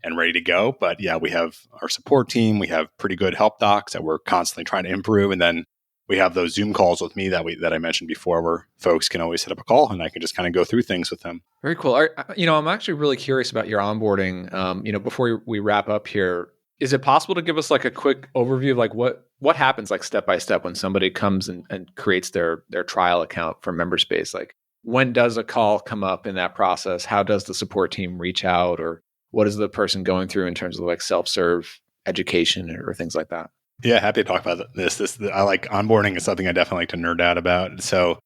and ready to go. But yeah, we have our support team. We have pretty good help docs that we're constantly trying to improve. And then we have those Zoom calls with me that I mentioned before, where folks can always set up a call and I can just kind of go through things with them. Very cool. I'm actually really curious about your onboarding. Before we wrap up here, is it possible to give us like a quick overview of like what happens like step by step when somebody comes and creates their trial account for Memberspace? Like when does a call come up in that process? How does the support team reach out, or what is the person going through in terms of like self-serve education or things like that? Yeah, happy to talk about this. I like onboarding is something I definitely like to nerd out about. So,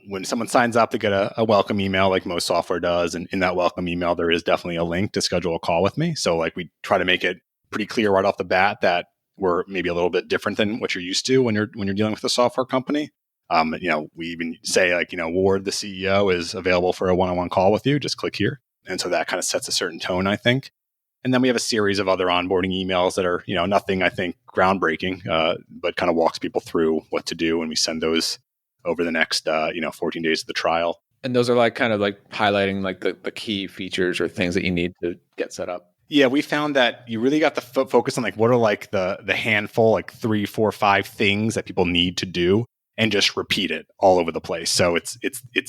when someone signs up, they get a welcome email like most software does. And in that welcome email, there is definitely a link to schedule a call with me. So like we try to make it pretty clear right off the bat that we're maybe a little bit different than what you're used to when you're dealing with a software company. We even say like, Ward, the CEO, is available for a one-on-one call with you. Just click here. And so that kind of sets a certain tone, I think. And then we have a series of other onboarding emails that are, nothing, I think, groundbreaking, but kind of walks people through what to do. And we send those over the next, 14 days of the trial. And those are like kind of like highlighting like the key features or things that you need to get set up. Yeah, we found that you really got to focus on like what are like the handful, like 3, 4, 5 things that people need to do, and just repeat it all over the place. So it's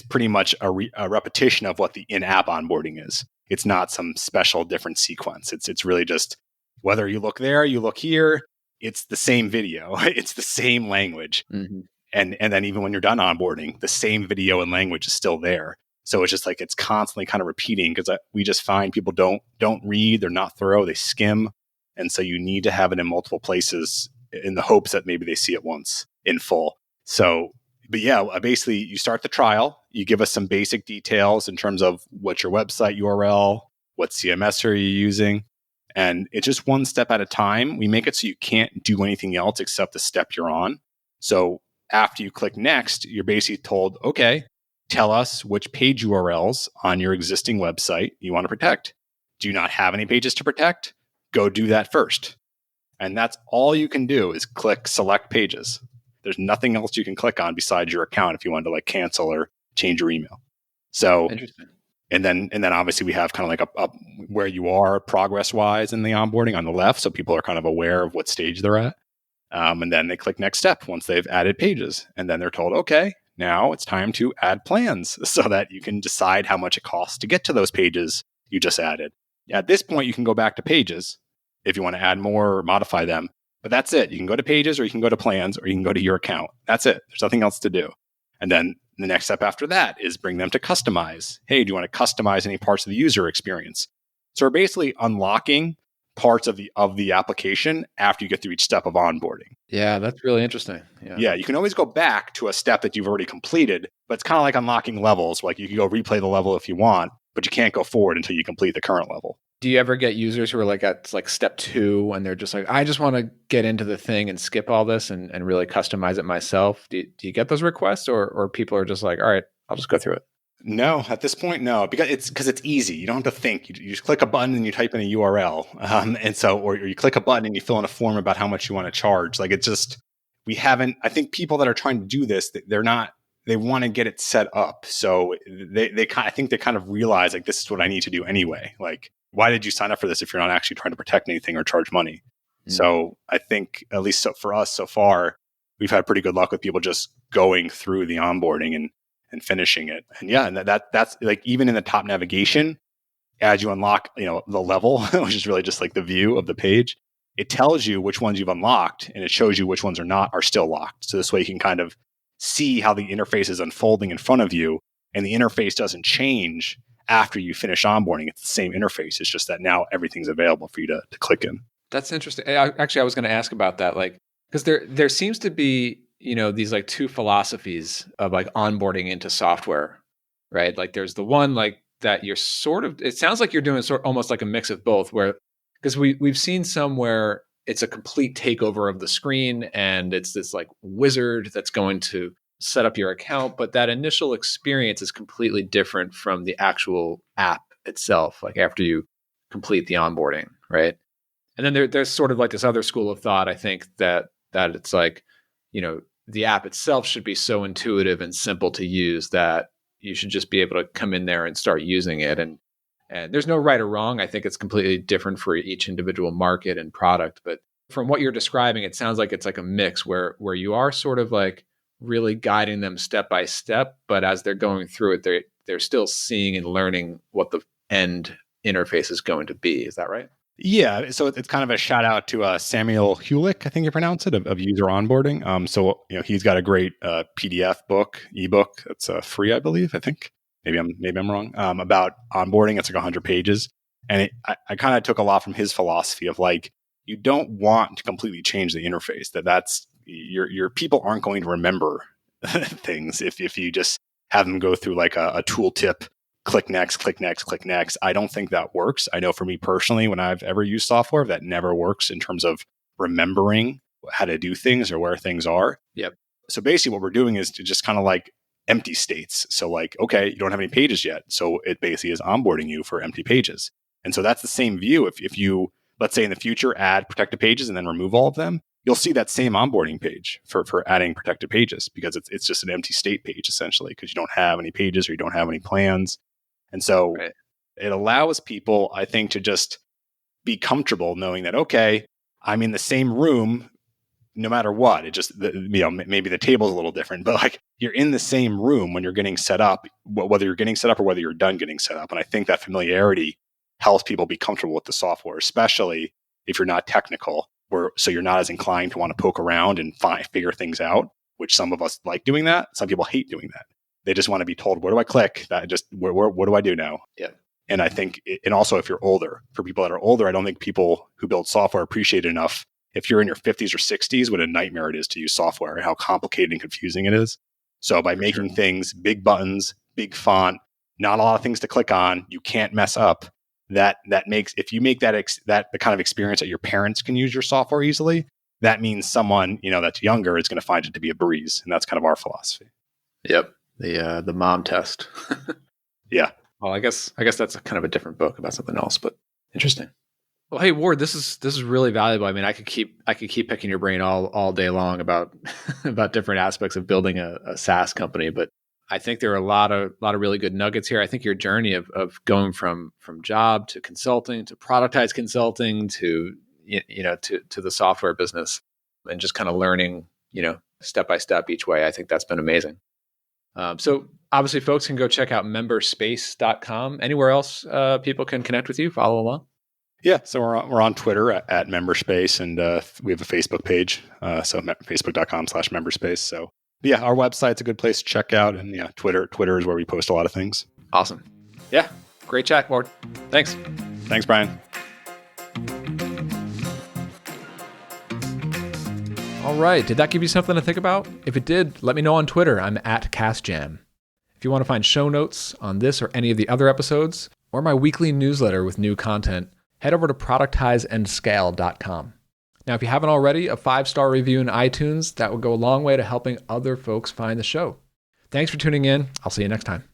pretty much a repetition of what the in-app onboarding is. It's not some special different sequence. It's really just whether you look there, you look here, it's the same video, it's the same language. Mm-hmm. And then even when you're done onboarding, the same video and language is still there. So it's just like it's constantly kind of repeating because we just find people don't read, they're not thorough, they skim. And so you need to have it in multiple places in the hopes that maybe they see it once in full. So, but yeah, basically you start the trial, you give us some basic details in terms of what's your website URL, what CMS are you using, and it's just one step at a time. We make it so you can't do anything else except the step you're on. So after you click next, you're basically told, okay, tell us which page URLs on your existing website you want to protect. Do you not have any pages to protect? Go do that first. And that's all you can do is click select pages. There's nothing else you can click on besides your account if you want to like cancel or change your email. So, interesting. And then obviously we have kind of like a where you are progress wise in the onboarding on the left. So people are kind of aware of what stage they're at. And then they click next step once they've added pages. And then they're told, okay, now it's time to add plans so that you can decide how much it costs to get to those pages you just added. At this point, you can go back to pages if you want to add more or modify them. But that's it. You can go to pages or you can go to plans or you can go to your account. That's it. There's nothing else to do. And then the next step after that is bring them to customize. Hey, do you want to customize any parts of the user experience? So we're basically unlocking parts of the application after you get through each step of onboarding. Yeah, that's really interesting. Yeah, you can always go back to a step that you've already completed, but it's kind of like unlocking levels. Like you can go replay the level if you want, but you can't go forward until you complete the current level. Do you ever get users who are like at like step 2 and they're just like, I just want to get into the thing and skip all this and really customize it myself? Do you get those requests or people are just like, all right, I'll just go through it? No, at this point, no, because it's easy. You don't have to think. You just click a button and you type in a URL, or you click a button and you fill in a form about how much you want to charge. Like it's just I think people that are trying to do this, they want to get it set up. So I think they kind of realize like this is what I need to do anyway. Like, why did you sign up for this if you're not actually trying to protect anything or charge money? So I think, at least for us so far, we've had pretty good luck with people just going through the onboarding and finishing it. And yeah, and that's like, even in the top navigation, as you unlock, the level, which is really just like the view of the page, it tells you which ones you've unlocked, and it shows you which ones are still locked. So this way you can kind of see how the interface is unfolding in front of you, and the interface doesn't change after you finish onboarding. It's the same interface. It's just that now everything's available for you to click in. That's interesting. Actually, I was going to ask about that, like, because there seems to be, these like two philosophies of like onboarding into software, right? Like there's the one like that you're sort of, it sounds like you're doing almost like a mix of both, where, because we've seen some where it's a complete takeover of the screen and it's this like wizard that's going to set up your account, but that initial experience is completely different from the actual app itself, like after you complete the onboarding, right? And then there's sort of like this other school of thought, I think, that it's like, the app itself should be so intuitive and simple to use that you should just be able to come in there and start using it. And there's no right or wrong. I think it's completely different for each individual market and product. But from what you're describing, it sounds like it's like a mix where you are sort of like really guiding them step by step, but as they're going through it, they're still seeing and learning what the end interface is going to be. Is that right? Yeah, so it's kind of a shout out to Samuel Hulick, I think you pronounce it, of user onboarding. So he's got a great PDF ebook that's free, I believe. I think maybe I'm wrong, about onboarding. It's like 100 pages, and I kind of took a lot from his philosophy of like, you don't want to completely change the interface. That's your people aren't going to remember things if you just have them go through like a tooltip. Click next, click next, click next. I don't think that works. I know for me personally, when I've ever used software, that never works in terms of remembering how to do things or where things are. Yep. So basically what we're doing is to just kind of like empty states. So like, okay, you don't have any pages yet. So it basically is onboarding you for empty pages. And so that's the same view. If you, let's say in the future, add protected pages and then remove all of them, you'll see that same onboarding page for adding protected pages, because it's just an empty state page essentially, because you don't have any pages or you don't have any plans. And so It allows people, I think, to just be comfortable knowing that, okay, I'm in the same room no matter what. It just, maybe the table's a little different, but like you're in the same room when you're getting set up, whether you're getting set up or whether you're done getting set up. And I think that familiarity helps people be comfortable with the software, especially if you're not technical, so you're not as inclined to want to poke around and figure things out, which some of us like doing that. Some people hate doing that. They just want to be told, where do I click? What do I do now? Yeah. And I think, and also if you're older, for people that are older, I don't think people who build software appreciate it enough. If you're in your 50s or 60s, what a nightmare it is to use software and how complicated and confusing it is. So by making things big buttons, big font, not a lot of things to click on, you can't mess up. That makes, if you make that the kind of experience that your parents can use your software easily, that means someone that's younger is going to find it to be a breeze. And that's kind of our philosophy. Yep. The mom test. Yeah. Well, I guess that's kind of a different book about something else, but interesting. Well, hey Ward, this is really valuable. I mean, I could keep picking your brain all day long about about different aspects of building a SaaS company, but I think there are a lot of really good nuggets here. I think your journey of going from job to consulting to productized consulting to to the software business and just kind of learning step by step each way. I think that's been amazing. So obviously folks can go check out memberspace.com. Anywhere else people can connect with you, follow along? Yeah, so we're on Twitter at Memberspace, and we have a Facebook page, so facebook.com/memberspace. So yeah, our website's a good place to check out, and yeah, Twitter is where we post a lot of things. Awesome. Yeah, great chat, Ward. Thanks. Thanks, Brian. All right, did that give you something to think about? If it did, let me know on Twitter. I'm at CastJam. If you want to find show notes on this or any of the other episodes, or my weekly newsletter with new content, head over to productizedandScale.com. Now, if you haven't already, a 5-star review in iTunes, that would go a long way to helping other folks find the show. Thanks for tuning in. I'll see you next time.